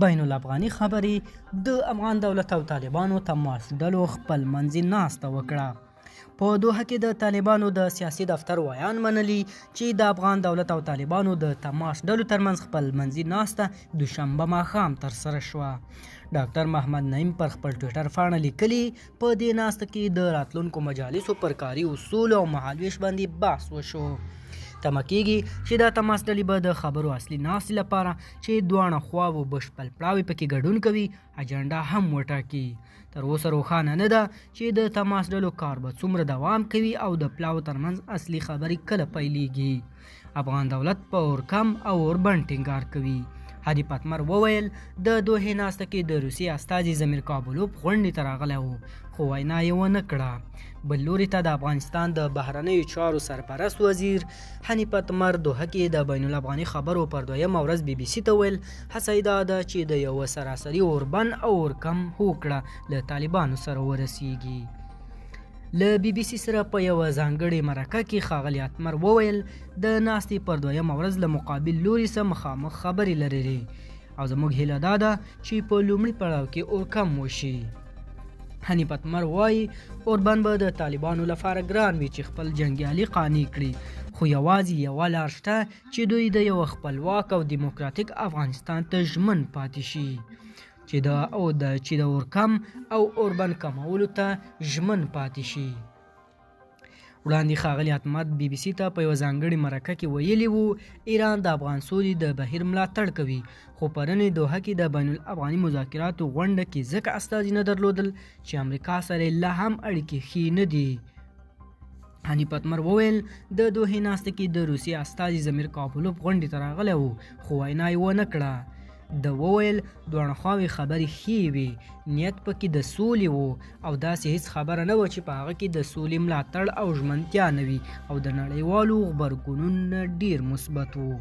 بین الافغاني خبرې د افغان دولت او طالبانو تماس ډلو خپل منځي ناسته وکړه. په دوحه کې د طالبانو د سیاسي دفتر ویان منلي چې د افغان دولت او طالبانو د تماس ډلو ترمنځ خپل منځي ناسته دوشنبه ماښام ترسره شوه. ډاکټر محمد نعیم پر خپل ټویټر پاڼه لیکلي په دې ناسته کې د راتلونکو مجالسو پر کاري اصولو او مهالویش باندې بحث وشو. تمه کېږي چې دا تماس ډلې به د خبرو اصلي ناستې لپاره چې دواړه خواوو بشپړ پړاوی پکې ګډون کوي اجنډا هم وټاکي. تر اوسه روښانه نه ده چې د تماس ډلو کار به څومره دوام کوي او د پلاو ترمنځ اصلي خبرې کله پیلیږي. افغان دولت په اورکم او اوربند ټینګار کوي. هادي پتمر وویل د دوحې ناسته کې د روسیې استازي زمیر کابلوف غونډې ته راغلی و خو وینا یې ونه کړه. بل لوري ته د افغانستان د بهرنیو چارو سرپرست وزیر هاني پتمر دوحه کې د بین الافغاني خبرو پر دویمه ورځ بي بي سي ته ویل هڅه یې دا ده چې د یوه سراسري اوربند او اورکم هوکړه له طالبانو سره ورسیږي. له بي بي سي سره په یوه ځانګړې مرکه کې ښاغلي اتمر وویل د ناستې پر دویمه ورځ له مقابل لوري سره مخامخ خبرې لري او زموږ هیله دا ده چې په لومړي پړاو کې اورکم وشي. هاني پتمر وایي اوربند به د طالبانو لپاره ګران وي چې خپل جنګیالي قانع کړي خو یوازې یوه لار شته چې دوی د یوه خپلواک او دیموکراتیک افغانستان ته ژمن پاتې شي چې د اورکم او اوربند کمولو ته ژمن پاتې شي. وړاندې ښاغلي اتمر بي بي سي ته په یوه ځانګړې مرکه کې ویلي وو ایران د افغان سولې د بهیر ملاتړ کوي خو پرنې دوحه کې د بین الافغاني مذاکراتو غونډه کې ځکه استازي نه درلودل چې امریکا سره لا هم اړیکې ښې نه دي. هاني پتمر وویل د دوحې ناسته کې د روسیې استازي زمیر کابلوف غونډې ته راغلی و خو وینا یې ونه کړه. د وویل دواړه خواوې خبرې ښې وې نیت پکې د سولې و او داسې هیڅ خبره نه وه چې په هغه کې د سولې ملاتړ او ژمنتیا نه وي او د نړیوالو غبرګونونه ډیر مثبت وو.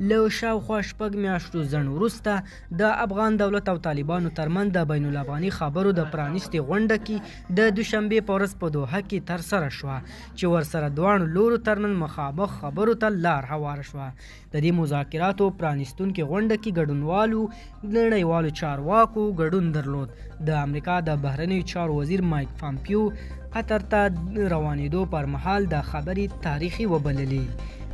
له شاوخوا 6 میاشتو ځنډ وروسته د افغان دولت او طالبانو ترمنځ د بین الافغاني خبرو د پرانیستې غونډه کې د دوشنبې په ورځ په دوحه کې ترسره شوه چې ورسره دواړو لورو ترمنځ مخامخ خبرو ته لار هواره شوه. د دې مذاکراتو پرانیستونکې غونډه کې ګډونوالو نړیوالو چارواکو ګډون درلود. د امریکا د بهرنیو چارو وزیر مایک پامپیو قطر ته روانېدو پر مهال د خبرې تاریخي وبللې.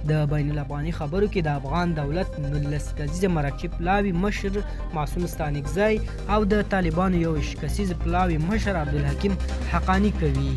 د بین الافغاني خبرو کې د افغان دولت 19 کسیز مرکچی پلاوي مشر معصوم ستانکزی او د طالبانو 1 کسیز پلاوي مشر عبدالحکیم حقانی کوي.